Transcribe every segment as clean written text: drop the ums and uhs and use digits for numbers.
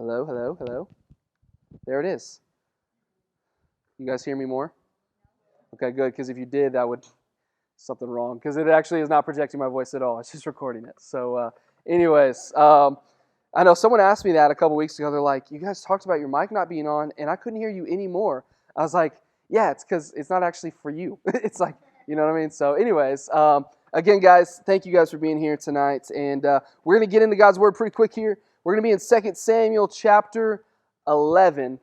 Hello, hello, hello. There it is. You guys hear me more? Okay, good, because if you did, that would something wrong, because it actually is not projecting my voice at all. It's just recording it. So, anyways, I know someone asked me that a couple weeks ago. They're like, you guys talked about your mic not being on, and I couldn't hear you anymore. I was like, yeah, it's because it's not actually for you. It's like, you know what I mean? So anyways, again, guys, thank you guys for being here tonight. And we're going to get into God's Word pretty quick here. We're going to be in 2 Samuel chapter 11.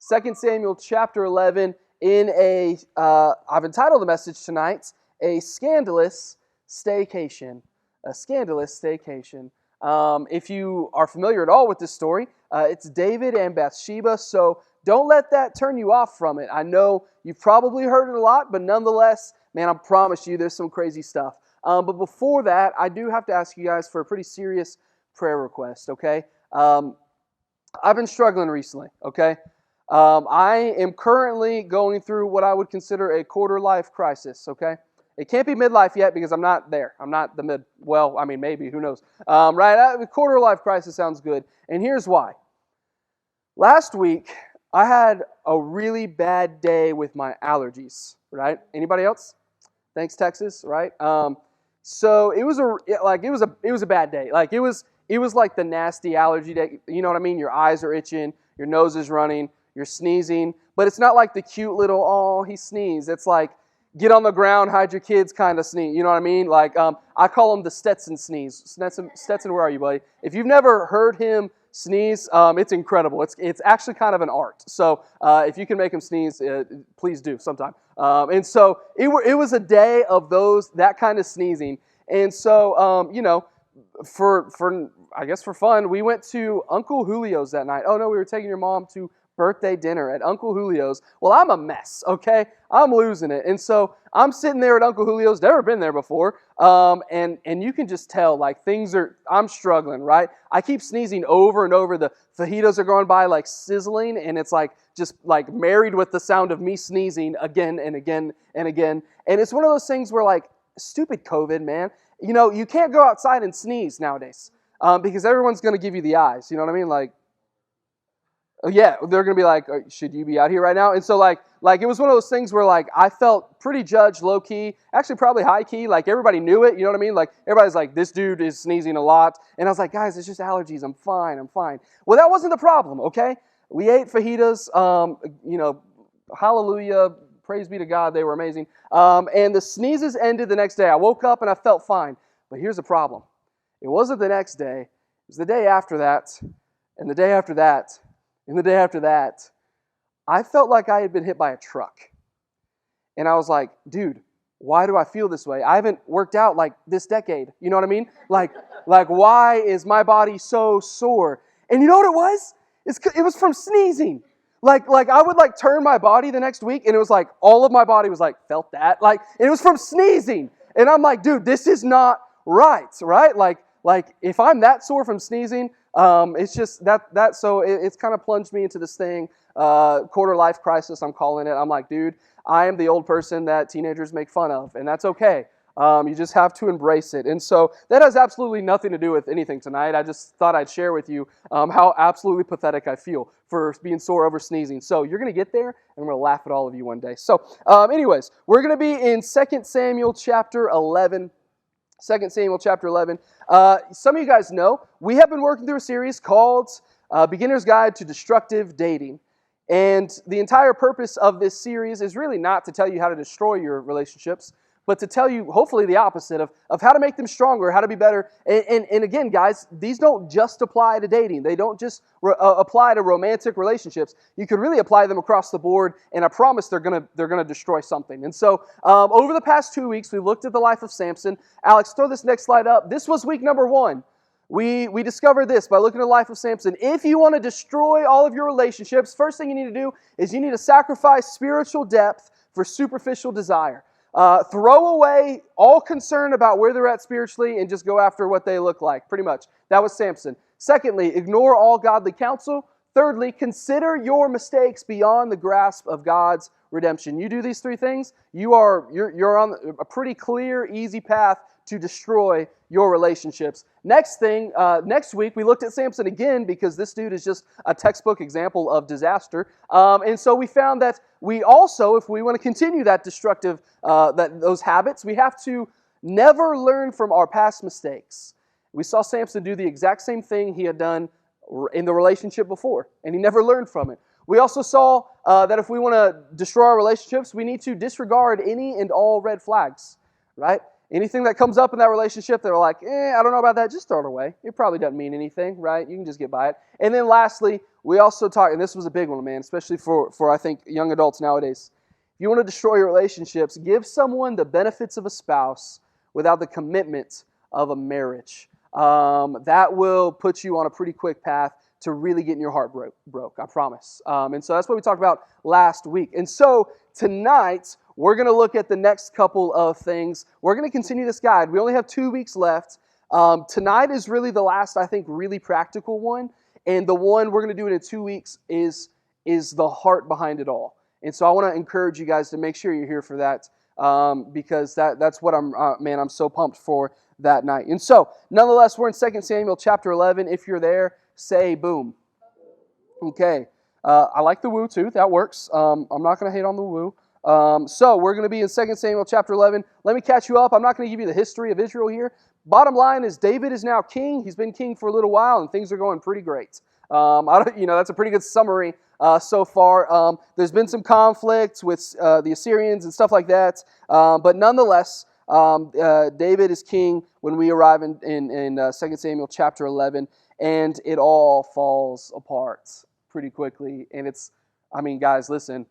2 Samuel chapter 11 in I've entitled the message tonight, A Scandalous Staycation. A Scandalous Staycation. If you are familiar at all with this story, it's David and Bathsheba, so don't let that turn you off from it. I know you've probably heard it a lot, but nonetheless, man, I promise you there's some crazy stuff. But before that, I do have to ask you guys for a pretty serious prayer request, okay? I've been struggling recently, okay? I am currently going through what I would consider a quarter-life crisis, okay? It can't be midlife yet because I'm not there. I'm not the mid, well, I mean, maybe, who knows? Right, the quarter-life crisis sounds good, and here's why. Last week, I had a really bad day with my allergies, right? Anybody else? Thanks, Texas, right? So it was a bad day. Like it was like the nasty allergy day. You know what I mean? Your eyes are itching, your nose is running, you're sneezing, but it's not like the cute little, oh, he sneezed. It's like, get on the ground, hide your kids kind of sneeze. You know what I mean? Like, I call him the Stetson sneeze. Stetson, where are you, buddy? If you've never heard him sneeze, it's incredible. It's actually kind of an art. So if you can make him sneeze, please do sometime. And so it was a day of that kind of sneezing. And so, for fun, we went to Uncle Julio's that night. Oh no, we were taking your mom to birthday dinner at Uncle Julio's. Well, I'm a mess, okay? I'm losing it. And so I'm sitting there at Uncle Julio's, never been there before, and you can just tell, like, I'm struggling, right? I keep sneezing over and over. The fajitas are going by, like, sizzling, and it's, like, just, like, married with the sound of me sneezing again and again and again. And it's one of those things where, like, stupid COVID, man. You know, you can't go outside and sneeze nowadays because everyone's going to give you the eyes. You know what I mean? Like, yeah, they're going to be like, should you be out here right now? And so, like it was one of those things where, like, I felt pretty judged, low-key, actually probably high-key. Like, everybody knew it, you know what I mean? Like, everybody's like, this dude is sneezing a lot. And I was like, guys, it's just allergies. I'm fine. Well, that wasn't the problem, okay? We ate fajitas, hallelujah, praise be to God, they were amazing. And the sneezes ended the next day. I woke up and I felt fine. But here's the problem. It wasn't the next day. It was the day after that, and the day after that, and the day after that. I felt like I had been hit by a truck. And I was like, dude, why do I feel this way? I haven't worked out like this decade. You know what I mean? Like why is my body so sore? And you know what it was? It was from sneezing. Like I would like turn my body the next week and it was like all of my body was like, felt that. Like it was from sneezing. And I'm like, dude, this is not right? Like if I'm that sore from sneezing, it's just that. So it's kind of plunged me into this thing, quarter life crisis. I'm calling it. I'm like, dude, I am the old person that teenagers make fun of, and that's okay. You just have to embrace it. And so that has absolutely nothing to do with anything tonight. I just thought I'd share with you how absolutely pathetic I feel for being sore over sneezing. So you're going to get there, and I'm going to laugh at all of you one day. So anyways, we're going to be in 2 Samuel chapter 11. 2 Samuel chapter 11. Some of you guys know, we have been working through a series called Beginner's Guide to Destructive Dating. And the entire purpose of this series is really not to tell you how to destroy your relationships, but to tell you, hopefully, the opposite of how to make them stronger, how to be better. And again, guys, these don't just apply to dating. They don't just apply to romantic relationships. You could really apply them across the board, and I promise they're gonna destroy something. And so, over the past 2 weeks, we looked at the life of Samson. Alex, throw this next slide up. This was week number 1. We discovered this by looking at the life of Samson. If you want to destroy all of your relationships, first thing you need to do is you need to sacrifice spiritual depth for superficial desire. Throw away all concern about where they're at spiritually and just go after what they look like, pretty much. That was Samson. Secondly, ignore all godly counsel. Thirdly, consider your mistakes beyond the grasp of God's redemption. You do these 3 things, you're on a pretty clear, easy path to destroy your relationships. Next week we looked at Samson again because this dude is just a textbook example of disaster. And so we found that we also, if we want to continue that destructive, those habits, we have to never learn from our past mistakes. We saw Samson do the exact same thing he had done in the relationship before, and he never learned from it. We also saw that if we want to destroy our relationships, we need to disregard any and all red flags, right? Anything that comes up in that relationship that are like, I don't know about that, just throw it away. It probably doesn't mean anything, right? You can just get by it. And then lastly, we also talked, and this was a big one, man, especially for I think, young adults nowadays. If you want to destroy your relationships, give someone the benefits of a spouse without the commitment of a marriage. That will put you on a pretty quick path to really getting your heart broke, I promise. And so that's what we talked about last week. And so tonight, we're going to look at the next couple of things. We're going to continue this guide. We only have 2 weeks left. Tonight is really the last, I think, really practical one. And the one we're going to do in 2 weeks is the heart behind it all. And so I want to encourage you guys to make sure you're here for that because that's what I'm so pumped for that night. And so, nonetheless, we're in 2 Samuel chapter 11. If you're there, say boom. Okay. I like the woo too. That works. I'm not going to hate on the woo. So we're going to be in 2 Samuel chapter 11. Let me catch you up. I'm not going to give you the history of Israel here. Bottom line is David is now king. He's been king for a little while, and things are going pretty great. That's a pretty good summary so far. There's been some conflicts with the Assyrians and stuff like that, but nonetheless, David is king when we arrive in 2 Samuel chapter 11, and it all falls apart pretty quickly. And guys, listen.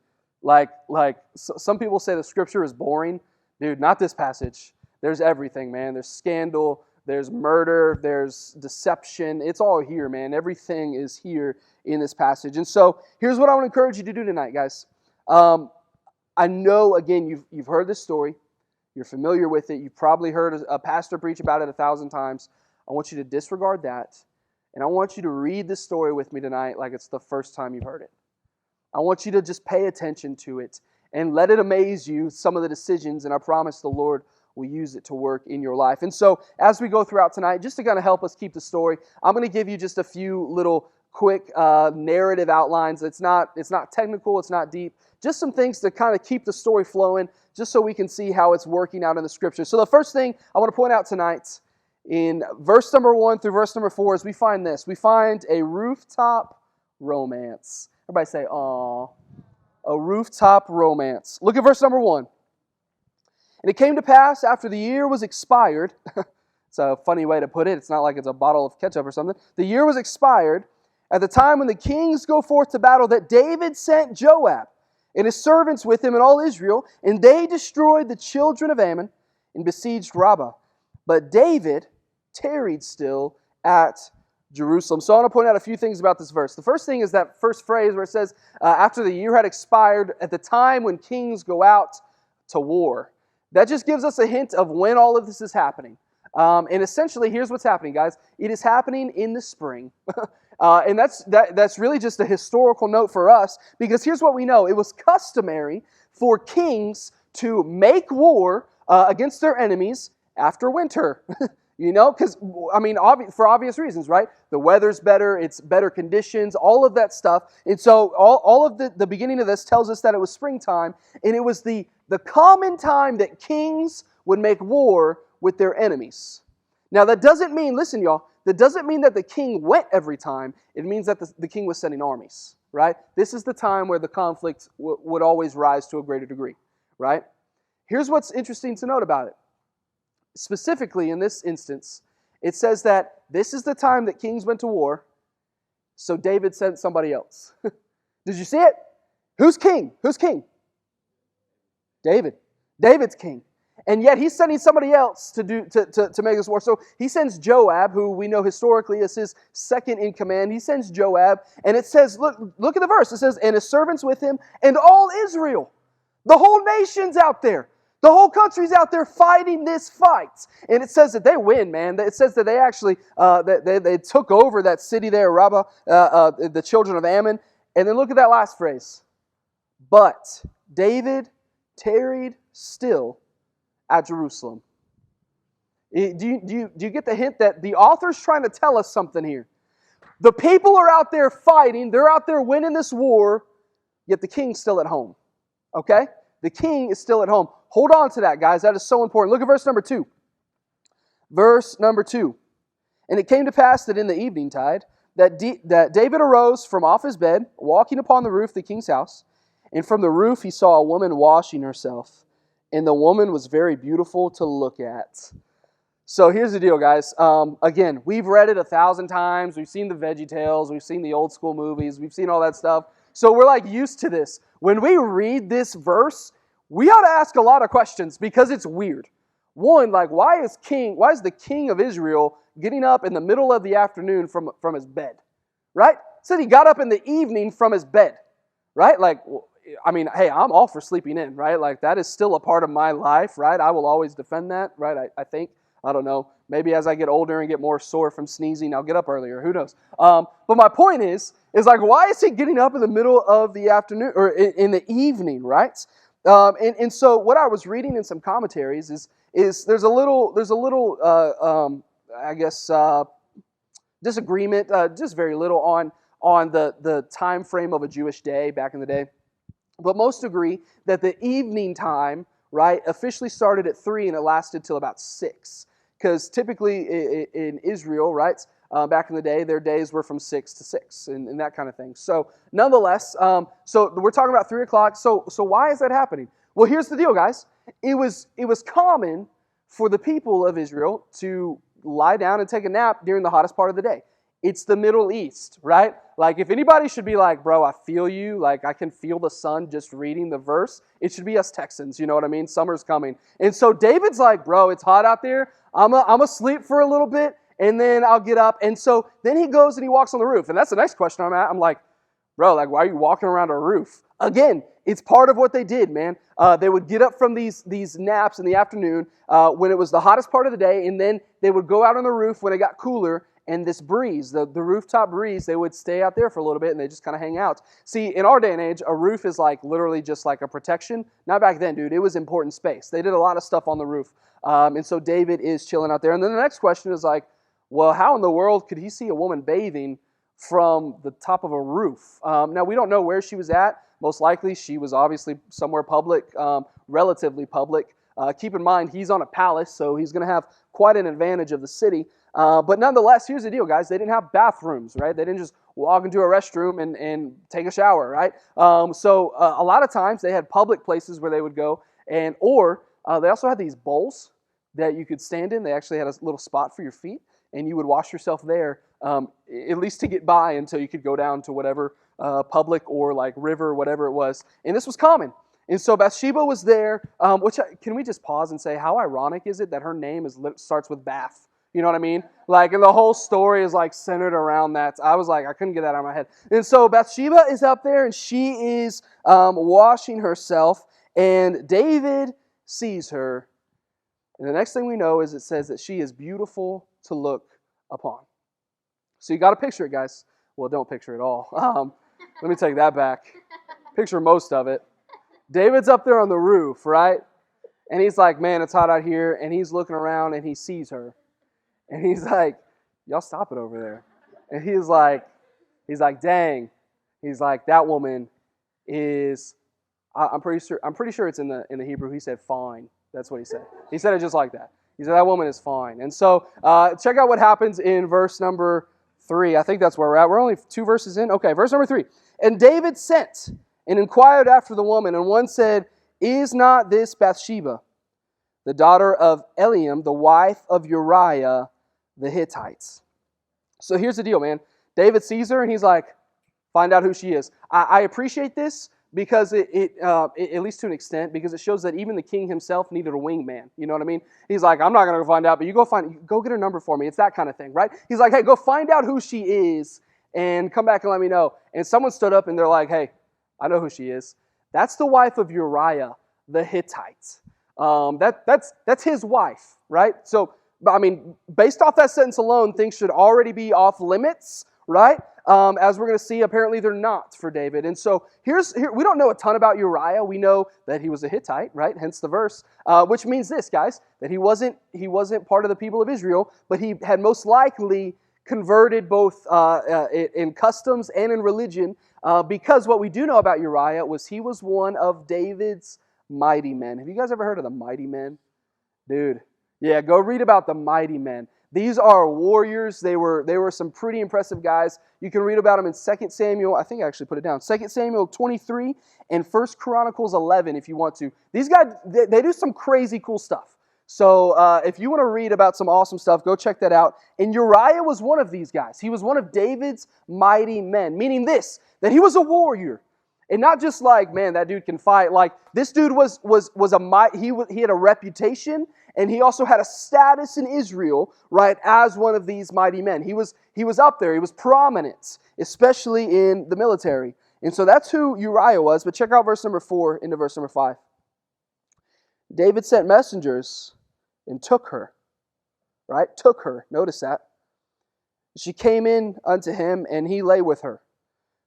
Some people say the scripture is boring. Dude, not this passage. There's everything, man. There's scandal, there's murder, there's deception. It's all here, man. Everything is here in this passage. And so here's what I want to encourage you to do tonight, guys. I know, again, you've heard this story. You're familiar with it. You've probably heard a pastor preach about it 1,000 times. I want you to disregard that. And I want you to read this story with me tonight like it's the first time you've heard it. I want you to just pay attention to it and let it amaze you, some of the decisions, and I promise the Lord will use it to work in your life. And so as we go throughout tonight, just to kind of help us keep the story, I'm going to give you just a few little quick narrative outlines. It's not technical, it's not deep, just some things to kind of keep the story flowing, just so we can see how it's working out in the Scripture. So the first thing I want to point out tonight, in verse number 1 through verse number 4, is we find this. We find a rooftop romance. Everybody say, "Aw." A rooftop romance. Look at verse number 1. And it came to pass after the year was expired. It's a funny way to put it. It's not like it's a bottle of ketchup or something. The year was expired at the time when the kings go forth to battle, that David sent Joab and his servants with him and all Israel, and they destroyed the children of Ammon and besieged Rabbah. But David tarried still at Jerusalem. So I want to point out a few things about this verse. The first thing is that first phrase where it says, after the year had expired, at the time when kings go out to war. That just gives us a hint of when all of this is happening. And essentially, here's what's happening, guys. It is happening in the spring. And that's really just a historical note for us, because here's what we know. It was customary for kings to make war against their enemies after winter. Because, for obvious reasons, right? The weather's better, it's better conditions, all of that stuff. And so all of the beginning of this tells us that it was springtime, and it was the common time that kings would make war with their enemies. Now, that doesn't mean, listen, y'all, that doesn't mean that the king went every time. It means that the king was sending armies, right? This is the time where the conflict would always rise to a greater degree, right? Here's what's interesting to note about it. Specifically, in this instance, it says that this is the time that kings went to war, so David sent somebody else. Did you see it? Who's king? Who's king? David. David's king. And yet he's sending somebody else to make this war. So he sends Joab, who we know historically is his second in command. He sends Joab, and it says, look at the verse. It says, and his servants with him, and all Israel. The whole nation's out there. The whole country's out there fighting this fight. And it says that they win, man. It says that they actually they took over that city there, Rabbah, the children of Ammon. And then look at that last phrase. But David tarried still at Jerusalem. Do you get the hint that the author's trying to tell us something here? The people are out there fighting. They're out there winning this war, yet the king's still at home. Okay? The king is still at home. Hold on to that, guys. That is so important. Look at verse number 2. Verse number 2. And it came to pass that in the eventide, that David arose from off his bed, walking upon the roof of the king's house. And from the roof he saw a woman washing herself. And the woman was very beautiful to look at. So here's the deal, guys. Again, we've read it 1,000 times. We've seen the VeggieTales. We've seen the old school movies. We've seen all that stuff. So we're like used to this. When we read this verse, we ought to ask a lot of questions because it's weird. One, like why is the king of Israel getting up in the middle of the afternoon from his bed? Right? It said he got up in the evening from his bed. Right? Like, I mean, hey, I'm all for sleeping in, right? Like that is still a part of my life, right? I will always defend that, right? I think. I don't know. Maybe as I get older and get more sore from sneezing, I'll get up earlier. Who knows? But my point is like, why is he getting up in the middle of the afternoon or in the evening, right? And so what I was reading in some commentaries is there's a little disagreement, just very little on the time frame of a Jewish day back in the day. But most agree that the evening time, right, officially started at 3 and it lasted till about 6. Because typically in Israel, right, back in the day, their days were from 6 to 6 and that kind of thing. So nonetheless, so we're talking about 3 o'clock. So why is that happening? Well, here's the deal, guys. It was common for the people of Israel to lie down and take a nap during the hottest part of the day. It's the Middle East, right? Like if anybody should be like, bro, I feel you. Like I can feel the sun just reading the verse. It should be us Texans, you know what I mean? Summer's coming. And so David's like, bro, it's hot out there. I'm asleep for a little bit and then I'll get up. And so then he goes and he walks on the roof. And that's the next question I'm at. I'm like, bro, like why are you walking around a roof? Again, it's part of what they did, man. They would get up from these naps in the afternoon when it was the hottest part of the day. And then they would go out on the roof when it got cooler. And this breeze, the rooftop breeze, they would stay out there for a little bit and they just kind of hang out. See, in our day and age, a roof is like literally just like a protection. Not back then, dude. It was important space. They did a lot of stuff on the roof. And so David is chilling out there. And then the next question is like, well, how in the world could he see a woman bathing from the top of a roof? Now, we don't know where she was at. Most likely, she was obviously somewhere public, relatively public. Keep in mind, he's on a palace, so he's going to have quite an advantage of the city. But nonetheless, here's the deal, guys. They didn't have bathrooms, right? They didn't just walk into a restroom and take a shower, right? So a lot of times they had public places where they would go, or they also had these bowls that you could stand in. They actually had a little spot for your feet, and you would wash yourself there, at least to get by until you could go down to whatever public or like river, whatever it was. And this was common. And so Bathsheba was there, can we just pause and say, how ironic is it that her name starts with Bath? You know what I mean? Like, and the whole story is like centered around that. I was like, I couldn't get that out of my head. And so Bathsheba is up there and she is washing herself, and David sees her. And the next thing we know is it says that she is beautiful to look upon. So you got to picture it, guys. Well, don't picture it all. Let me take that back. Picture most of it. David's up there on the roof, right? And he's like, man, it's hot out here. And he's looking around and he sees her. And he's like, y'all stop it over there. And he's like, dang. He's like, that woman is, I'm pretty sure it's in the Hebrew. He said fine. That's what he said. He said it just like that. He said that woman is fine. And so check out what happens in verse number 3. I think that's where we're at. We're only 2 verses in. Okay, verse number 3. And David sent and inquired after the woman, and one said, is not this Bathsheba, the daughter of Eliam, the wife of Uriah the Hittites? So here's the deal, man. David sees her and he's like, find out who she is. I appreciate this because it at least to an extent, because it shows that even the king himself needed a wingman. You know what I mean? He's like, I'm not going to go find out, but you go get her number for me. It's that kind of thing, right? He's like, hey, go find out who she is and come back and let me know. And someone stood up and they're like, hey, I know who she is. That's the wife of Uriah the Hittite. That's his wife, right? So, I mean, based off that sentence alone, things should already be off limits, right? As we're going to see, apparently they're not for David. And so here we don't know a ton about Uriah. We know that he was a Hittite, right? Hence the verse, which means this, guys, that he wasn't part of the people of Israel, but he had most likely converted both in customs and in religion, because what we do know about Uriah was he was one of David's mighty men. Have you guys ever heard of the mighty men? Dude, yeah, go read about the mighty men. These are warriors. They were some pretty impressive guys. You can read about them in 2 Samuel. I think I actually put it down. 2 Samuel 23 and 1 Chronicles 11 if you want to. These guys, they do some crazy cool stuff. So if you want to read about some awesome stuff, go check that out. And Uriah was one of these guys. He was one of David's mighty men, meaning this, that he was a warrior. And not just like, man, that dude can fight. Like, this dude was he had a reputation, and he also had a status in Israel, right, as one of these mighty men. He was up there. He was prominent, especially in the military. And so that's who Uriah was. But check out verse number 4 into verse number 5. David sent messengers and took her, right? Took her. Notice that. She came in unto him, and he lay with her.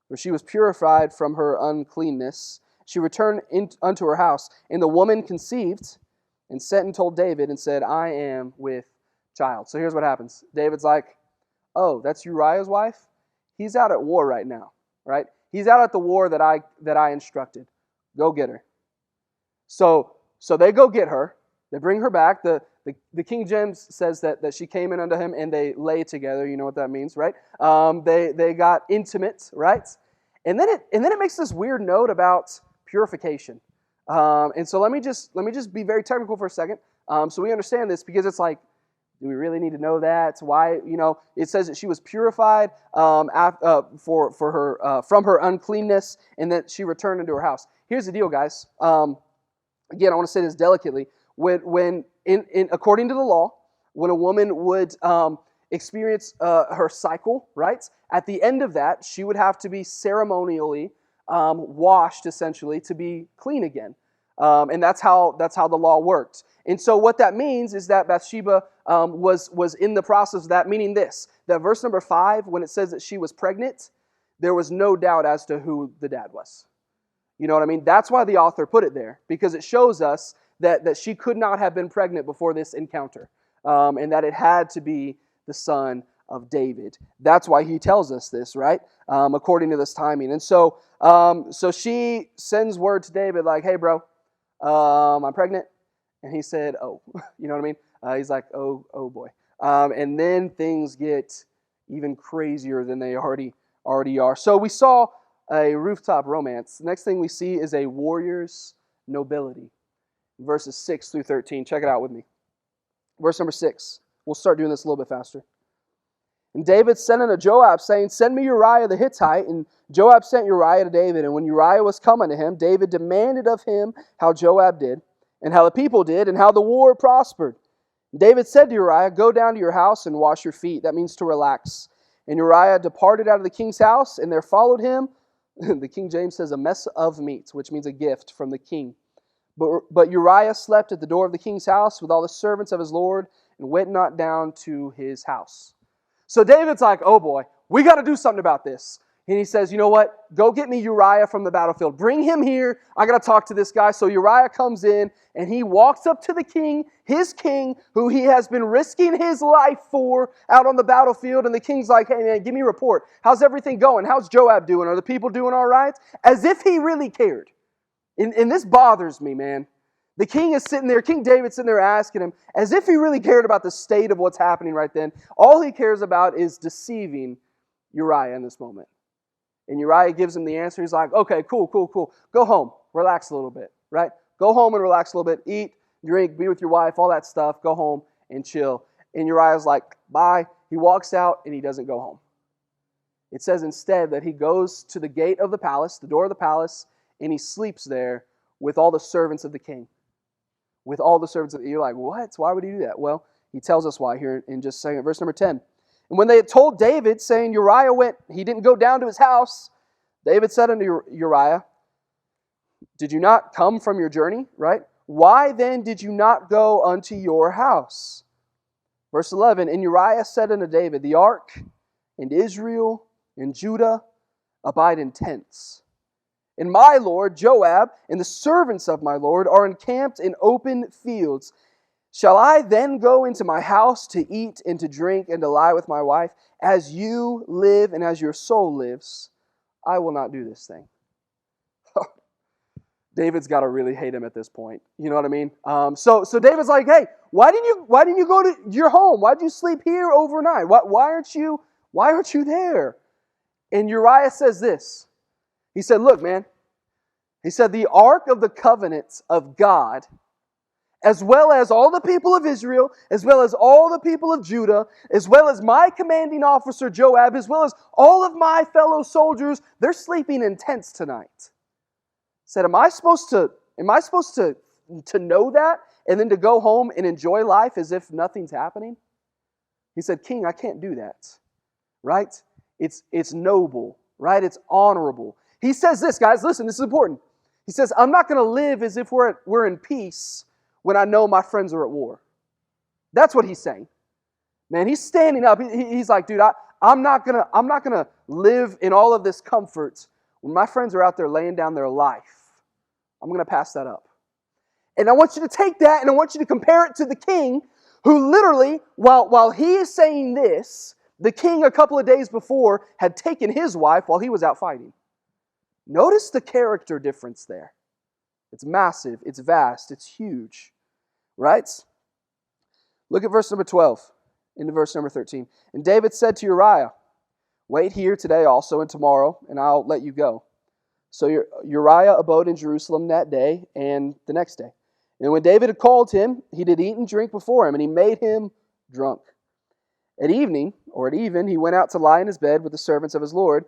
For she was purified from her uncleanness. She returned unto her house, and the woman conceived and sent and told David and said, I am with child. So here's what happens. David's like, oh, that's Uriah's wife? He's out at war right now, right? He's out at the war that I instructed. Go get her. So they go get her. They bring her back. The King James says that she came in unto him and they lay together. You know what that means, right? They got intimate, right? And then it makes this weird note about purification. And so let me just be very technical for a second, so we understand this, because it's like, do we really need to know that? Why? It says that she was purified from her uncleanness, and that she returned into her house. Here's the deal, guys. Again, I want to say this delicately. When according to the law, when a woman would experience her cycle, right? At the end of that, she would have to be ceremonially washed, essentially, to be clean again. And that's how the law worked. And so what that means is that Bathsheba was in the process of that, meaning this, that verse number 5, when it says that she was pregnant, there was no doubt as to who the dad was. You know what I mean? That's why the author put it there, because it shows us that she could not have been pregnant before this encounter, and that it had to be the son of David. That's why he tells us this, right? According to this timing. And so she sends word to David like, hey, bro, I'm pregnant. And he said, oh, you know what I mean? He's like, oh boy. And then things get even crazier than they already are. So we saw a rooftop romance. The next thing we see is a warrior's nobility. Verses 6 through 13. Check it out with me. Verse number 6. We'll start doing this a little bit faster. And David sent unto Joab, saying, send me Uriah the Hittite. And Joab sent Uriah to David. And when Uriah was come unto him, David demanded of him how Joab did, and how the people did, and how the war prospered. And David said to Uriah, go down to your house and wash your feet. That means to relax. And Uriah departed out of the king's house, and there followed him, the King James says, a mess of meat, which means a gift from the king. But Uriah slept at the door of the king's house with all the servants of his lord, and went not down to his house. So David's like, oh boy, we got to do something about this. And he says, you know what? Go get me Uriah from the battlefield. Bring him here. I got to talk to this guy. So Uriah comes in, and he walks up to the king, his king, who he has been risking his life for out on the battlefield. And the king's like, hey man, give me a report. How's everything going? How's Joab doing? Are the people doing all right? As if he really cared. And this bothers me, man. The king is sitting there, King David's sitting there asking him, as if he really cared about the state of what's happening right then. All he cares about is deceiving Uriah in this moment. And Uriah gives him the answer. He's like, okay, cool. Go home. Relax a little bit, right? Go home and relax a little bit. Eat, drink, be with your wife, all that stuff. Go home and chill. And Uriah's like, bye. He walks out and he doesn't go home. It says instead that he goes to the gate of the palace, the door of the palace, and he sleeps there with all the servants of the king. With all the servants of the king. You're like, what? Why would he do that? Well, he tells us why here in just a second. Verse number 10. And when they had told David, saying Uriah went, he didn't go down to his house, David said unto Uriah, did you not come from your journey? Right? Why then did you not go unto your house? Verse 11. And Uriah said unto David, the ark and Israel and Judah abide in tents. And my lord Joab and the servants of my lord are encamped in open fields. Shall I then go into my house to eat and to drink and to lie with my wife? As you live and as your soul lives, I will not do this thing. David's got to really hate him at this point. You know what I mean? So David's like, hey, why didn't you go to your home? Why did you sleep here overnight? Why aren't you there? And Uriah says this. He said, look, man. He said, the ark of the covenant of God, as well as all the people of Israel, as well as all the people of Judah, as well as my commanding officer Joab, as well as all of my fellow soldiers, they're sleeping in tents tonight. He said, am I supposed to know that and then to go home and enjoy life as if nothing's happening? He said, King, I can't do that. Right? It's noble, right? It's honorable. He says this, guys, listen, this is important. He says, I'm not going to live as if we're in peace when I know my friends are at war. That's what he's saying. Man, he's standing up. He's like, dude, I'm not gonna live in all of this comfort when my friends are out there laying down their life. I'm going to pass that up. And I want you to take that and I want you to compare it to the king who literally, while he is saying this, the king a couple of days before had taken his wife while he was out fighting. Notice the character difference there. It's massive, it's vast, it's huge. Right? Look at verse number 12 into verse number 13. And David said to Uriah, wait here today also and tomorrow, and I'll let you go. So Uriah abode in Jerusalem that day and the next day. And when David had called him, he did eat and drink before him, and he made him drunk. At even, he went out to lie in his bed with the servants of his Lord,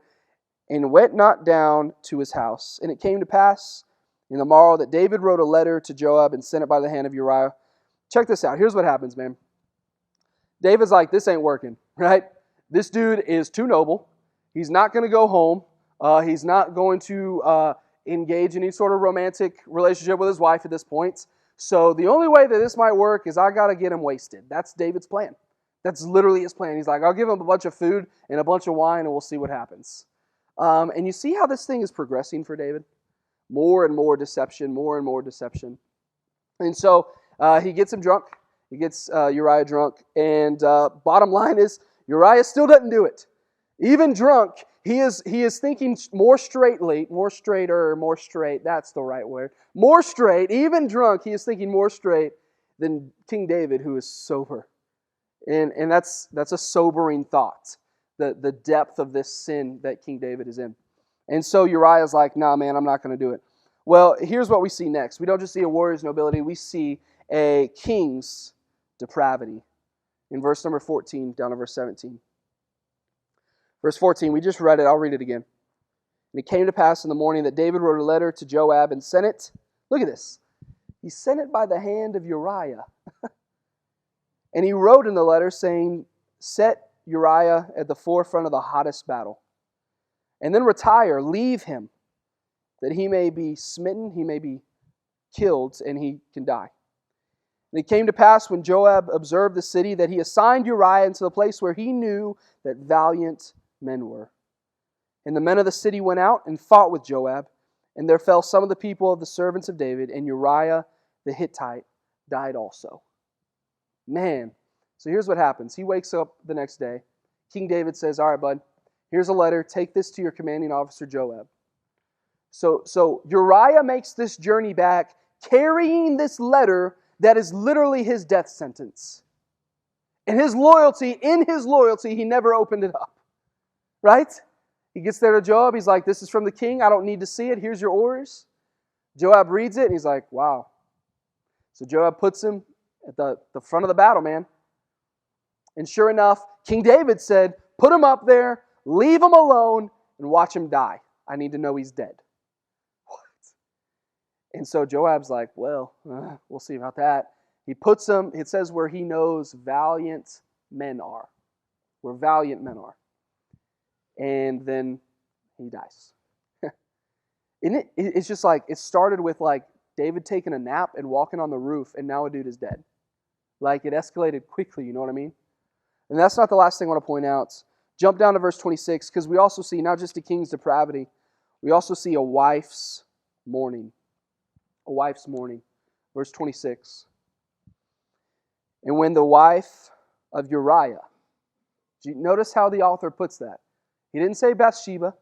and went not down to his house. And it came to pass in the morrow that David wrote a letter to Joab and sent it by the hand of Uriah. Check this out. Here's what happens, man. David's like, this ain't working, right? This dude is too noble. He's not going to go home. He's not going to engage in any sort of romantic relationship with his wife at this point. So the only way that this might work is I got to get him wasted. That's David's plan. That's literally his plan. He's like, I'll give him a bunch of food and a bunch of wine and we'll see what happens. And you see how this thing is progressing for David? More and more deception, more and more deception. And so he gets him drunk. He gets Uriah drunk. And bottom line is, Uriah still doesn't do it. Even drunk, he is thinking more straight, that's the right word. More straight, even drunk, he is thinking more straight than King David, who is sober. And that's a sobering thought, the depth of this sin that King David is in. And so Uriah's like, nah, man, I'm not going to do it. Well, here's what we see next. We don't just see a warrior's nobility, we see a king's depravity. In verse number 14, down to verse 17. Verse 14, we just read it. I'll read it again. And it came to pass in the morning that David wrote a letter to Joab and sent it. Look at this. He sent it by the hand of Uriah. And he wrote in the letter saying, set Uriah at the forefront of the hottest battle. And then retire, leave him, that he may be smitten, he may be killed, and he can die. And it came to pass when Joab observed the city that he assigned Uriah into the place where he knew that valiant men were. And the men of the city went out and fought with Joab, and there fell some of the people of the servants of David, and Uriah the Hittite died also. Man, so here's what happens. He wakes up the next day. King David says, all right, bud, here's a letter. Take this to your commanding officer, Joab. So Uriah makes this journey back carrying this letter that is literally his death sentence. And in his loyalty, he never opened it up. Right? He gets there to Joab. He's like, this is from the king. I don't need to see it. Here's your orders. Joab reads it and he's like, wow. So Joab puts him at the front of the battle, man. And sure enough, King David said, put him up there, leave him alone, and watch him die. I need to know he's dead. What? And so Joab's like, well, we'll see about that. He puts him, it says where he knows valiant men are. Where valiant men are. And then he dies. And it's just like, it started with like David taking a nap and walking on the roof, and now a dude is dead. Like, it escalated quickly, you know what I mean? And that's not the last thing I want to point out. Jump down to verse 26, because we also see not just a king's depravity, we also see a wife's mourning. A wife's mourning. Verse 26. And when the wife of Uriah, do you notice how the author puts that? He didn't say Bathsheba.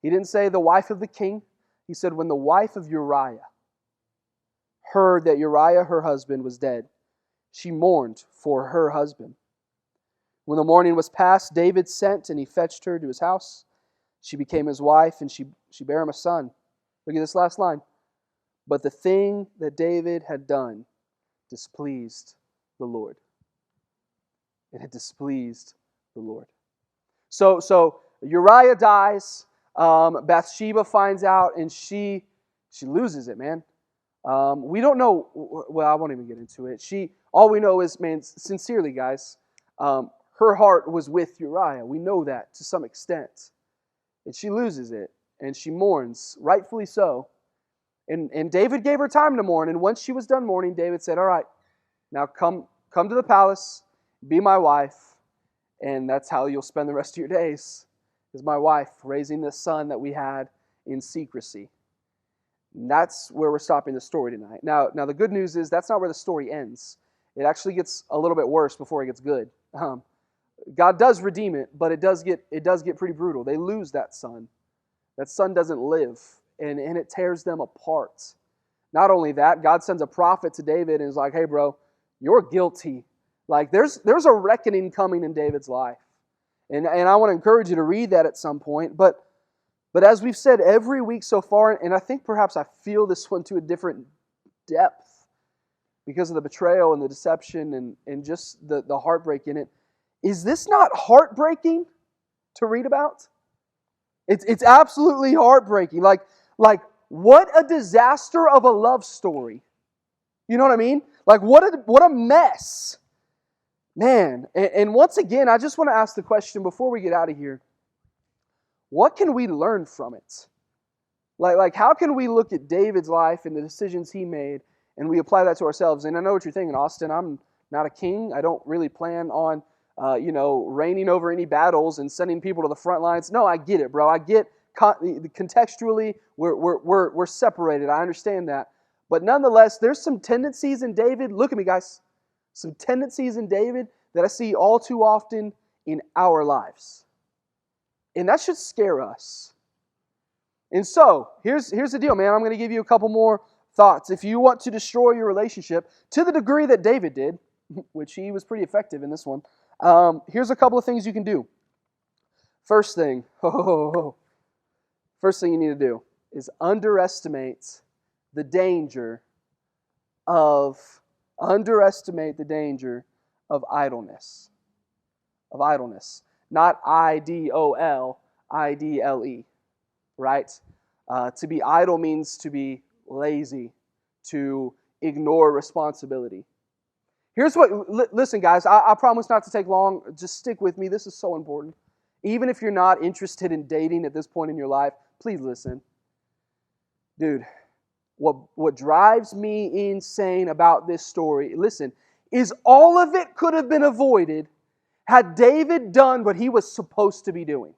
He didn't say the wife of the king. He said when the wife of Uriah heard that Uriah, her husband, was dead, she mourned for her husband. When the morning was past, David sent and he fetched her to his house. She became his wife and she bare him a son. Look at this last line. But the thing that David had done displeased the Lord. It had displeased the Lord. So Uriah dies. Bathsheba finds out and she loses it, man. We don't know. Well, I won't even get into it. All we know is, man, sincerely, guys, her heart was with Uriah. We know that to some extent. And she loses it. And she mourns, rightfully so. And David gave her time to mourn. And once she was done mourning, David said, all right, now come to the palace, be my wife. And that's how you'll spend the rest of your days, is my wife, raising this son that we had in secrecy. And that's where we're stopping the story tonight. Now the good news is that's not where the story ends. It actually gets a little bit worse before it gets good. God does redeem it, but it does get pretty brutal. They lose that son. That son doesn't live, and it tears them apart. Not only that, God sends a prophet to David and is like, hey bro, you're guilty. Like there's a reckoning coming in David's life. And I want to encourage you to read that at some point. But as we've said every week so far, and I think perhaps I feel this one to a different depth because of the betrayal and the deception and just the heartbreak in it. Is this not heartbreaking to read about? It's absolutely heartbreaking. Like what a disaster of a love story. You know what I mean? Like what a mess. Man, and once again, I just want to ask the question before we get out of here. What can we learn from it? Like how can we look at David's life and the decisions he made and we apply that to ourselves? And I know what you're thinking, Austin. I'm not a king. I don't really plan on reigning over any battles and sending people to the front lines. No, I get it, bro. I get contextually we're separated. I understand that. But nonetheless, there's some tendencies in David. Look at me, guys. Some tendencies in David that I see all too often in our lives. And that should scare us. And so, here's the deal, man. I'm going to give you a couple more thoughts. If you want to destroy your relationship to the degree that David did, which he was pretty effective in this one, here's a couple of things you can do. First thing you need to do is underestimate the danger of idleness. Of idleness. Not idle, idle, right? To be idle means to be lazy, to ignore responsibility. Here's what, listen guys, I promise not to take long. Just stick with me. This is so important. Even if you're not interested in dating at this point in your life, please listen. Dude, what drives me insane about this story, listen, is all of it could have been avoided had David done what he was supposed to be doing.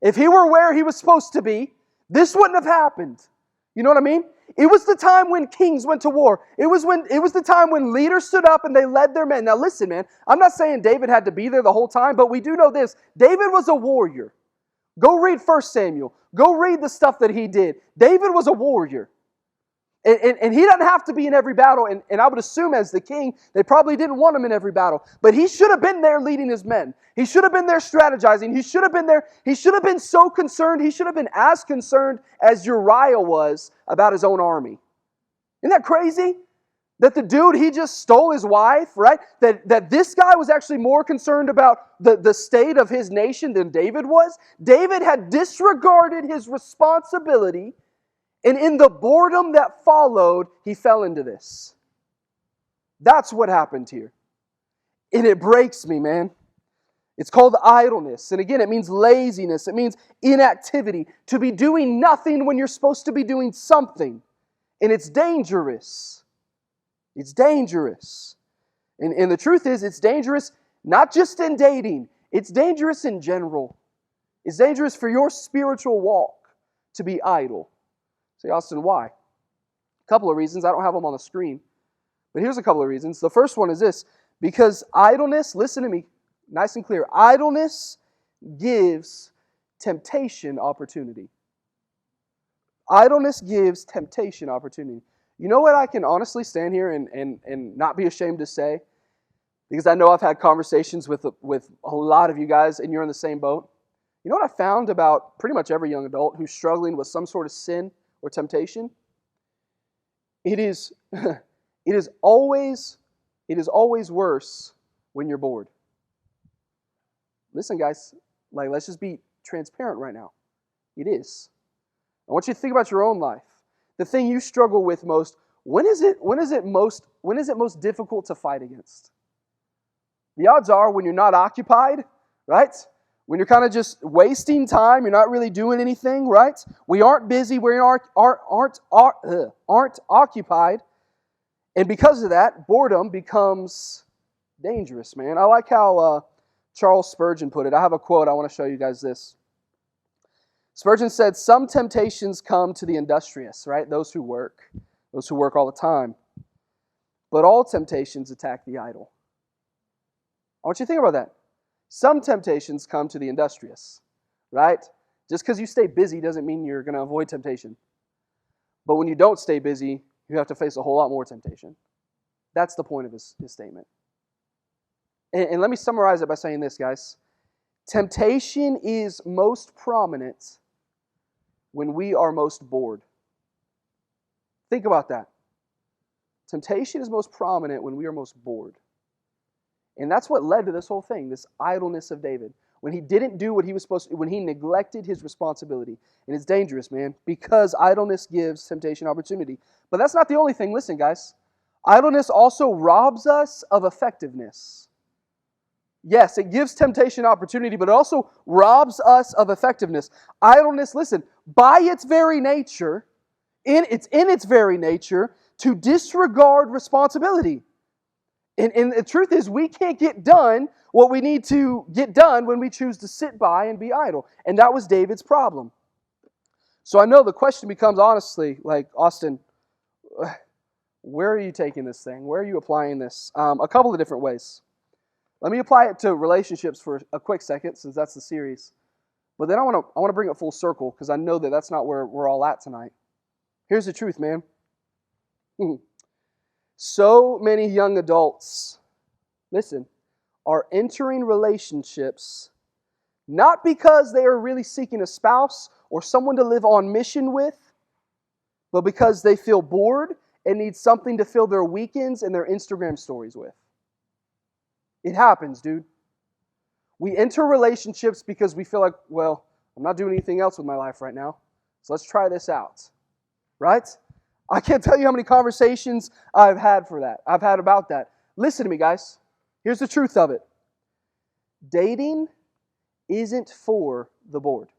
If he were where he was supposed to be, this wouldn't have happened. You know what I mean? It was the time when kings went to war. It was the time when leaders stood up and they led their men. Now listen, man, I'm not saying David had to be there the whole time, but we do know this. David was a warrior. Go read 1 Samuel. Go read the stuff that he did. David was a warrior. And he doesn't have to be in every battle. And I would assume as the king, they probably didn't want him in every battle. But he should have been there leading his men. He should have been there strategizing. He should have been there. He should have been so concerned. He should have been as concerned as Uriah was about his own army. Isn't that crazy? That the dude, he just stole his wife, right? That this guy was actually more concerned about the state of his nation than David was. David had disregarded his responsibility. And in the boredom that followed, he fell into this. That's what happened here. And it breaks me, man. It's called idleness. And again, it means laziness. It means inactivity. To be doing nothing when you're supposed to be doing something. And it's dangerous. It's dangerous. And the truth is, it's dangerous not just in dating. It's dangerous in general. It's dangerous for your spiritual walk to be idle. Say, Austin, why? A couple of reasons. I don't have them on the screen. But here's a couple of reasons. The first one is this. Because idleness, listen to me nice and clear, idleness gives temptation opportunity. Idleness gives temptation opportunity. You know what I can honestly stand here and not be ashamed to say? Because I know I've had conversations with a lot of you guys and you're in the same boat. You know what I found about pretty much every young adult who's struggling with some sort of sin or temptation? It is always worse when you're bored. Listen, guys, let's just be transparent right now. It is. I want you to think about your own life. The thing you struggle with most, when is it most difficult to fight against? The odds are when you're not occupied, right? When you're kind of just wasting time, you're not really doing anything, right? We aren't busy, we aren't occupied. And because of that, boredom becomes dangerous, man. I like how Charles Spurgeon put it. I have a quote. I want to show you guys this. Spurgeon said, some temptations come to the industrious, right? Those who work all the time. But all temptations attack the idle. I want you to think about that. Some temptations come to the industrious, right? Just because you stay busy doesn't mean you're going to avoid temptation. But when you don't stay busy, you have to face a whole lot more temptation. That's the point of his statement. And let me summarize it by saying this, guys. Temptation is most prominent when we are most bored. Think about that. Temptation is most prominent when we are most bored. And that's what led to this whole thing, this idleness of David. When he didn't do what he was supposed to, when he neglected his responsibility. And it's dangerous, man, because idleness gives temptation opportunity. But that's not the only thing. Listen, guys. Idleness also robs us of effectiveness. Yes, it gives temptation opportunity, but it also robs us of effectiveness. Idleness, listen, by its very nature, it's in its very nature to disregard responsibility. And the truth is, we can't get done what we need to get done when we choose to sit by and be idle. And that was David's problem. So I know the question becomes, honestly, Austin, where are you taking this thing? Where are you applying this? A couple of different ways. Let me apply it to relationships for a quick second, since that's the series. But then I want to bring it full circle, because I know that that's not where we're all at tonight. Here's the truth, man. So many young adults, listen, are entering relationships not because they are really seeking a spouse or someone to live on mission with, but because they feel bored and need something to fill their weekends and their Instagram stories with. It happens, dude. We enter relationships because we feel like, well, I'm not doing anything else with my life right now, so let's try this out. Right? I can't tell you how many conversations I've had about that. Listen to me, guys. Here's the truth of it. Dating isn't for the bored.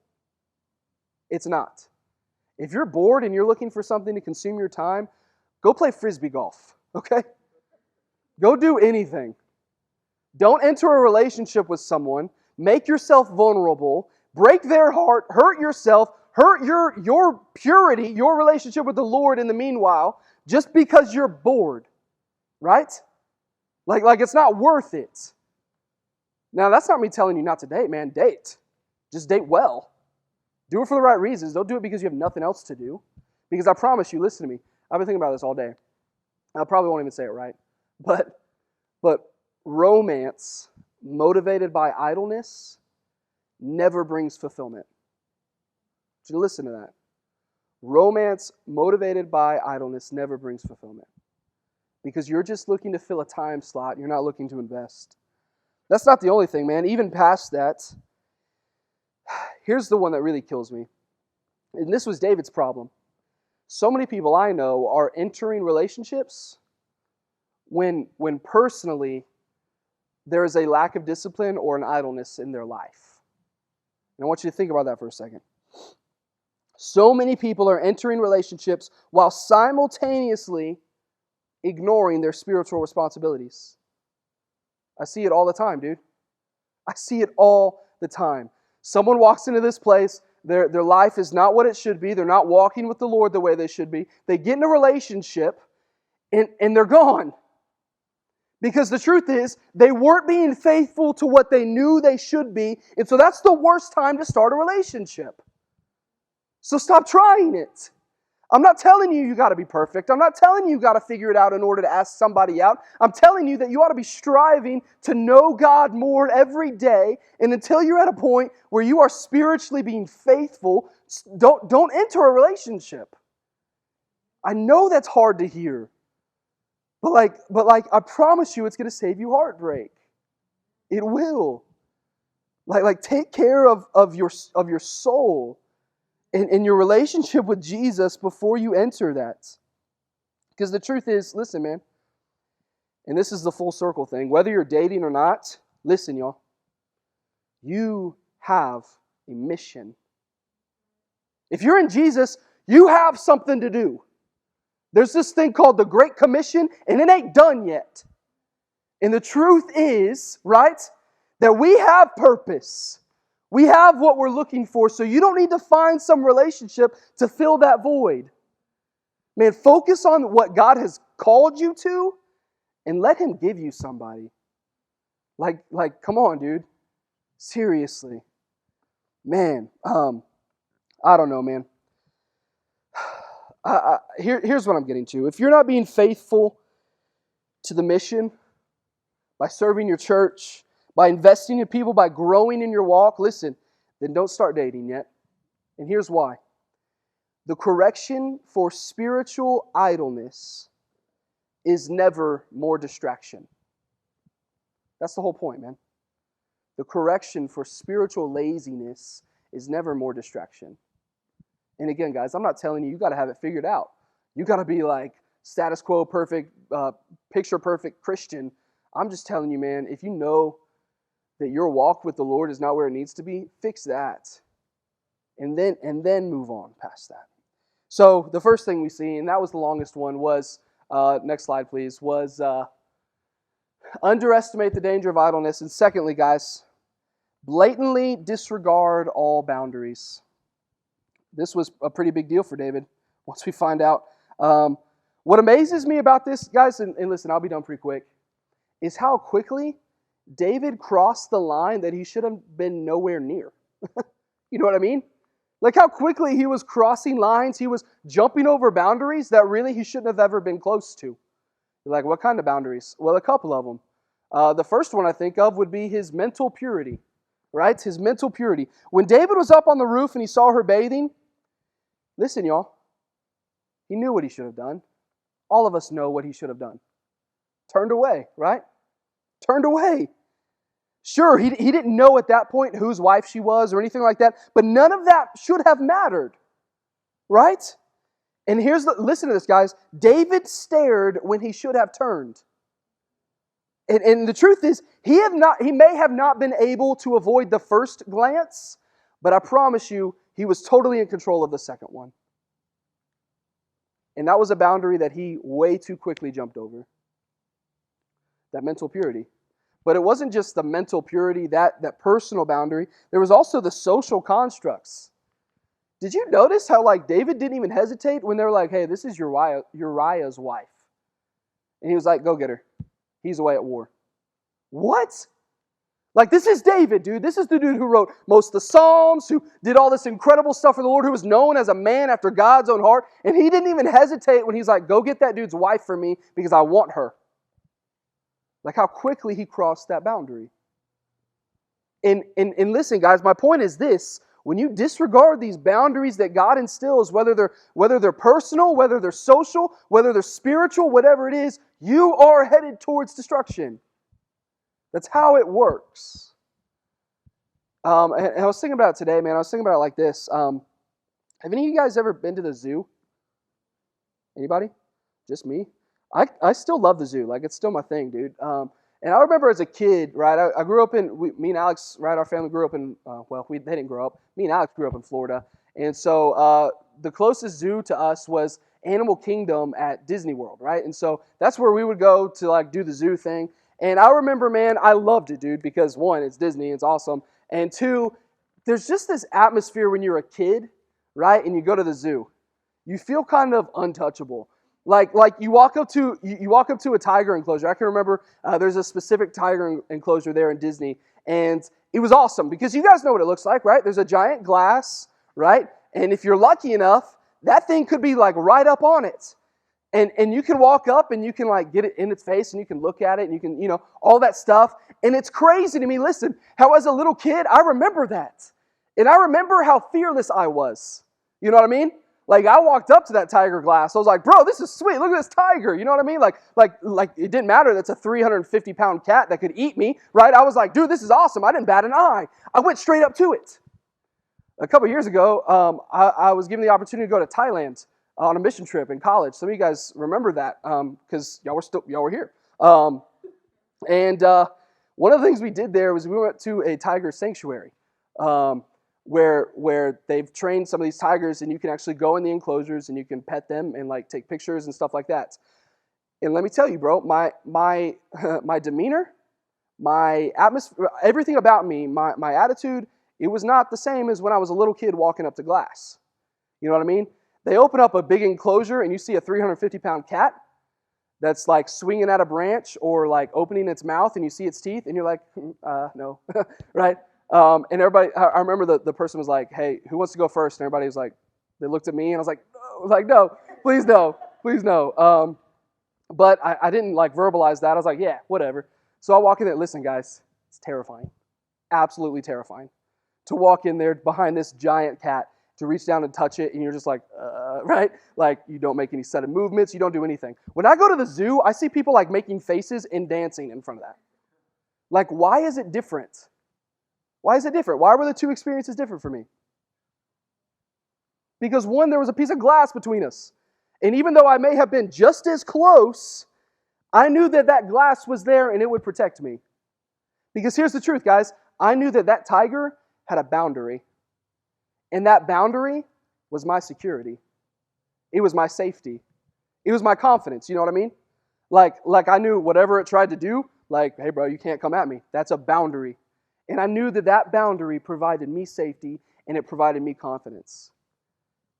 It's not. If you're bored and you're looking for something to consume your time, go play frisbee golf, okay? Go do anything. Don't enter a relationship with someone, make yourself vulnerable, break their heart, hurt yourself, hurt your purity, your relationship with the Lord in the meanwhile, just because you're bored, right? Like it's not worth it. Now, that's not me telling you not to date, man. Date. Just date well. Do it for the right reasons. Don't do it because you have nothing else to do. Because I promise you, listen to me, I've been thinking about this all day. I probably won't even say it right. But romance motivated by idleness never brings fulfillment. So listen to that. Romance motivated by idleness never brings fulfillment. Because you're just looking to fill a time slot. You're not looking to invest. That's not the only thing, man. Even past that, here's the one that really kills me. And this was David's problem. So many people I know are entering relationships when personally there is a lack of discipline or an idleness in their life. And I want you to think about that for a second. So many people are entering relationships while simultaneously ignoring their spiritual responsibilities. I see it all the time, dude. I see it all the time. Someone walks into this place, their life is not what it should be. They're not walking with the Lord the way they should be. They get in a relationship and they're gone. Because the truth is, they weren't being faithful to what they knew they should be. And so that's the worst time to start a relationship. So stop trying it. I'm not telling you got to be perfect. I'm not telling you got to figure it out in order to ask somebody out. I'm telling you that you ought to be striving to know God more every day. And until you're at a point where you are spiritually being faithful, don't enter a relationship. I know that's hard to hear. But I promise you it's going to save you heartbreak. It will. Take care of your soul and your relationship with Jesus before you enter that. Because the truth is, listen, man, and this is the full circle thing, whether you're dating or not, listen, y'all, you have a mission. If you're in Jesus, you have something to do. There's this thing called the Great Commission, and it ain't done yet. And the truth is, right, that we have purpose. We have what we're looking for, so you don't need to find some relationship to fill that void. Man, focus on what God has called you to, and let Him give you somebody. Like, come on, dude. Seriously. Man, I don't know, man. Here's what I'm getting to. If you're not being faithful to the mission, by serving your church, by investing in people, by growing in your walk, listen, then don't start dating yet. And here's why. The correction for spiritual idleness is never more distraction. That's the whole point, man. The correction for spiritual laziness is never more distraction. And again, guys, I'm not telling you got to have it figured out. You got to be like status quo perfect, picture perfect Christian. I'm just telling you, man, if you know that your walk with the Lord is not where it needs to be, fix that. And then move on past that. So the first thing we see, and that was the longest one, was, next slide please, was underestimate the danger of idleness. And secondly, guys, blatantly disregard all boundaries. This was a pretty big deal for David once we find out. What amazes me about this, guys, and listen, I'll be done pretty quick, is how quickly David crossed the line that he should have been nowhere near. You know what I mean? Like how quickly he was crossing lines, he was jumping over boundaries that really he shouldn't have ever been close to. You're like, what kind of boundaries? Well, a couple of them. The first one I think of would be his mental purity, right? His mental purity. When David was up on the roof and he saw her bathing, listen, y'all, he knew what he should have done. All of us know what he should have done. Turned away, right? Turned away. Sure, he didn't know at that point whose wife she was or anything like that, but none of that should have mattered, right? And listen to this, guys. David stared when he should have turned. And the truth is, he may have not been able to avoid the first glance, but I promise you, he was totally in control of the second one. And that was a boundary that he way too quickly jumped over. That mental purity. But it wasn't just the mental purity, that personal boundary. There was also the social constructs. Did you notice how David didn't even hesitate when they were like, hey, this is Uriah's wife. And he was like, go get her. He's away at war. What? This is David, dude. This is the dude who wrote most of the Psalms, who did all this incredible stuff for the Lord, who was known as a man after God's own heart. And he didn't even hesitate when he's like, go get that dude's wife for me because I want her. How quickly he crossed that boundary. And listen, guys, my point is this. When you disregard these boundaries that God instills, whether they're personal, whether they're social, whether they're spiritual, whatever it is, you are headed towards destruction. That's how it works. And I was thinking about it today, man. I was thinking about it like this. Have any of you guys ever been to the zoo? Anybody? Just me? I still love the zoo. It's still my thing, dude. And I remember as a kid, right, I grew up me and Alex, right, our family grew up in, they didn't grow up. Me and Alex grew up in Florida. And so the closest zoo to us was Animal Kingdom at Disney World, right? And so that's where we would go to do the zoo thing. And I remember, man, I loved it, dude, because one, it's Disney, it's awesome. And two, there's just this atmosphere when you're a kid, right? And you go to the zoo. You feel kind of untouchable. Like you walk up to a tiger enclosure. I can remember there's a specific tiger enclosure there in Disney, and it was awesome because you guys know what it looks like, right? There's a giant glass, right? And if you're lucky enough, that thing could be like right up on it. And you can walk up and you can like get it in its face and you can look at it and you can, all that stuff. And it's crazy to me, listen, how as a little kid, I remember that. And I remember how fearless I was. You know what I mean? Like I walked up to that tiger glass. I was like, bro, this is sweet. Look at this tiger. You know what I mean? Like it didn't matter. That's a 350-pound cat that could eat me, right? I was like, dude, this is awesome. I didn't bat an eye. I went straight up to it. A couple years ago, I was given the opportunity to go to Thailand on a mission trip in college. Some of you guys remember that because y'all were here. And one of the things we did there was we went to a tiger sanctuary where they've trained some of these tigers, and you can actually go in the enclosures and you can pet them and like take pictures and stuff like that. And let me tell you, bro, my my demeanor, my atmosphere, everything about me, my attitude, it was not the same as when I was a little kid walking up to glass. You know what I mean? They open up a big enclosure and you see a 350-pound cat that's like swinging at a branch or like opening its mouth and you see its teeth and you're like, no, right? And everybody, I remember the person was like, hey, who wants to go first? And everybody was like, they looked at me and I was like, no, please no. But I didn't like verbalize that. I was like, yeah, whatever. So I walk in there. Listen, guys, it's terrifying. Absolutely terrifying. To walk in there behind this giant cat, to reach down and touch it, and you're just like, right? Like, you don't make any sudden movements. You don't do anything. When I go to the zoo, I see people like making faces and dancing in front of that. Like, why is it different? Why is it different? Why were the two experiences different for me? Because one, there was a piece of glass between us. And even though I may have been just as close, I knew that that glass was there and it would protect me. Because here's the truth, guys. I knew that that tiger had a boundary. And that boundary was my security. It was my safety. It was my confidence, you know what I mean? Like I knew whatever it tried to do, like, hey bro, you can't come at me. That's a boundary. And I knew that that boundary provided me safety and it provided me confidence.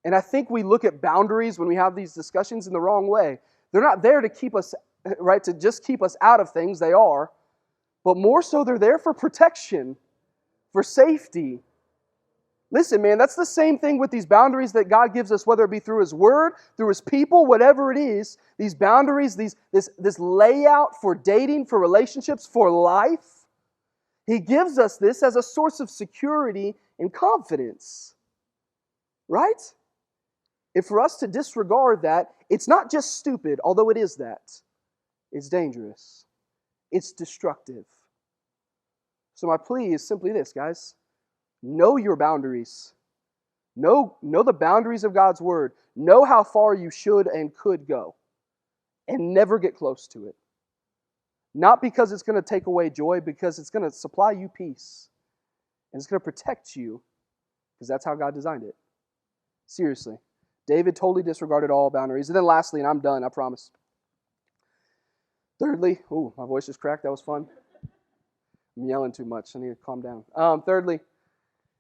And I think we look at boundaries when we have these discussions in the wrong way. They're not there to keep us, right, to just keep us out of things. They are. But more so, they're there for protection, for safety. Listen, man, that's the same thing with these boundaries that God gives us, whether it be through His Word, through His people, whatever it is. These boundaries, this layout for dating, for relationships, for life. He gives us this as a source of security and confidence. Right? If for us to disregard that, it's not just stupid, although it is that. It's dangerous. It's destructive. So my plea is simply this, guys. Know your boundaries. Know the boundaries of God's Word. Know how far you should and could go. And never get close to it. Not because it's going to take away joy, because it's going to supply you peace. And it's going to protect you, because that's how God designed it. Seriously. David totally disregarded all boundaries. And then lastly, and I'm done, I promise. Thirdly, ooh, my voice just cracked. That was fun. I'm yelling too much. I need to calm down. Thirdly,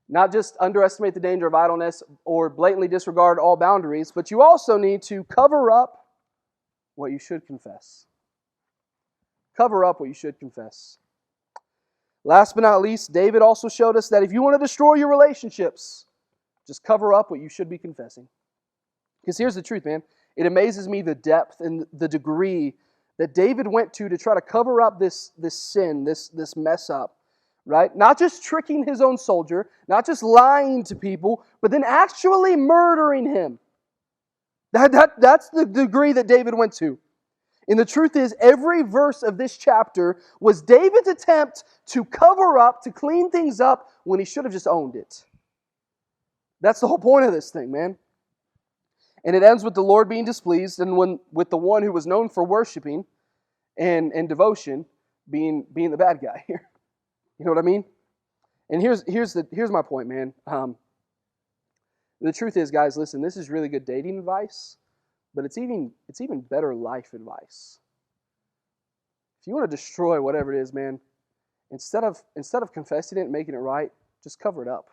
not just underestimate the danger of idleness or blatantly disregard all boundaries, but you also need to cover up what you should confess. Cover up what you should confess. Last but not least, David also showed us that if you want to destroy your relationships, just cover up what you should be confessing. Because here's the truth, man. It amazes me the depth and the degree that David went to try to cover up this sin, this mess up. Right? Not just tricking his own soldier, not just lying to people, but then actually murdering him. That's the degree that David went to. And the truth is, every verse of this chapter was David's attempt to cover up, to clean things up, when he should have just owned it. That's the whole point of this thing, man. And it ends with the Lord being displeased, and with the one who was known for worshiping and devotion being the bad guy here. You know what I mean? And here's my point, man. The truth is, guys, listen, this is really good dating advice, but it's even better life advice. if you want to destroy whatever it is, man, instead of confessing it and making it right, just cover it up.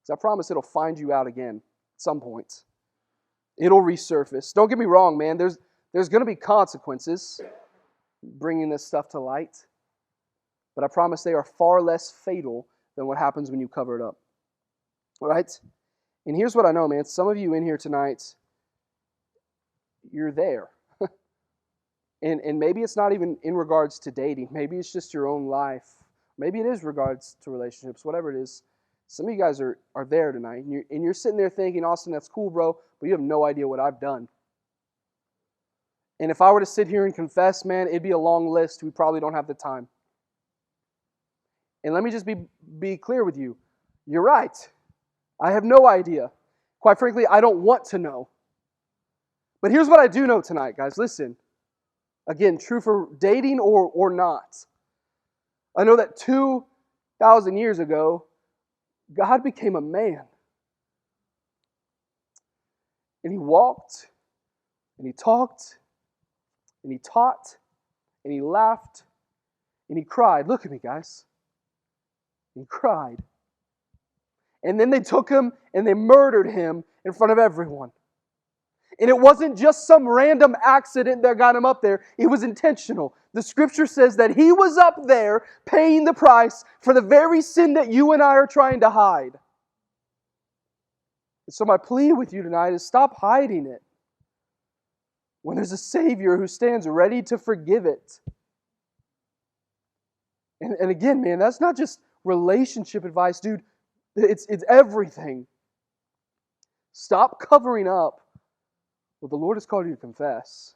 Because I promise it'll find you out again at some point. It'll resurface. Don't get me wrong, man. There's going to be consequences bringing this stuff to light. But I promise they are far less fatal than what happens when you cover it up. All right? And here's what I know, man. Some of you in here tonight, you're there. And maybe it's not even in regards to dating. Maybe it's just your own life. Maybe it is regards to relationships, whatever it is. Some of you guys are there tonight. And you're sitting there thinking, Austin, that's cool, bro, but you have no idea what I've done. And if I were to sit here and confess, man, it'd be a long list. We probably don't have the time. And let me just be clear with you. You're right. I have no idea. Quite frankly, I don't want to know. But here's what I do know tonight, guys. Listen. Again, true for dating or not. I know that 2,000 years ago, God became a man. And He walked, and He talked, and He taught, and He laughed, and He cried. Look at me, guys. He cried. And then they took Him and they murdered Him in front of everyone. And it wasn't just some random accident that got Him up there. It was intentional. The Scripture says that He was up there paying the price for the very sin that you and I are trying to hide. And so my plea with you tonight is stop hiding it when there's a Savior who stands ready to forgive it. And again, man, that's not just relationship advice, dude. It's everything. Stop covering up what the Lord has called you to confess.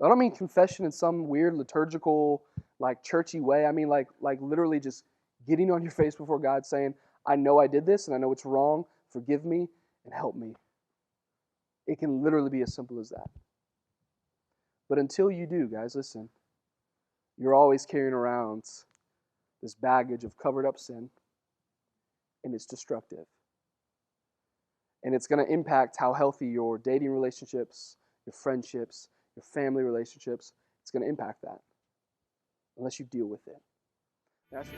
I don't mean confession in some weird liturgical, like churchy way. I mean like literally just getting on your face before God saying, I know I did this and I know it's wrong. Forgive me and help me. It can literally be as simple as that. But until you do, guys, listen, you're always carrying around this baggage of covered up sin, and it's destructive. And it's going to impact how healthy your dating relationships, your friendships, your family relationships, it's going to impact that unless you deal with it. That's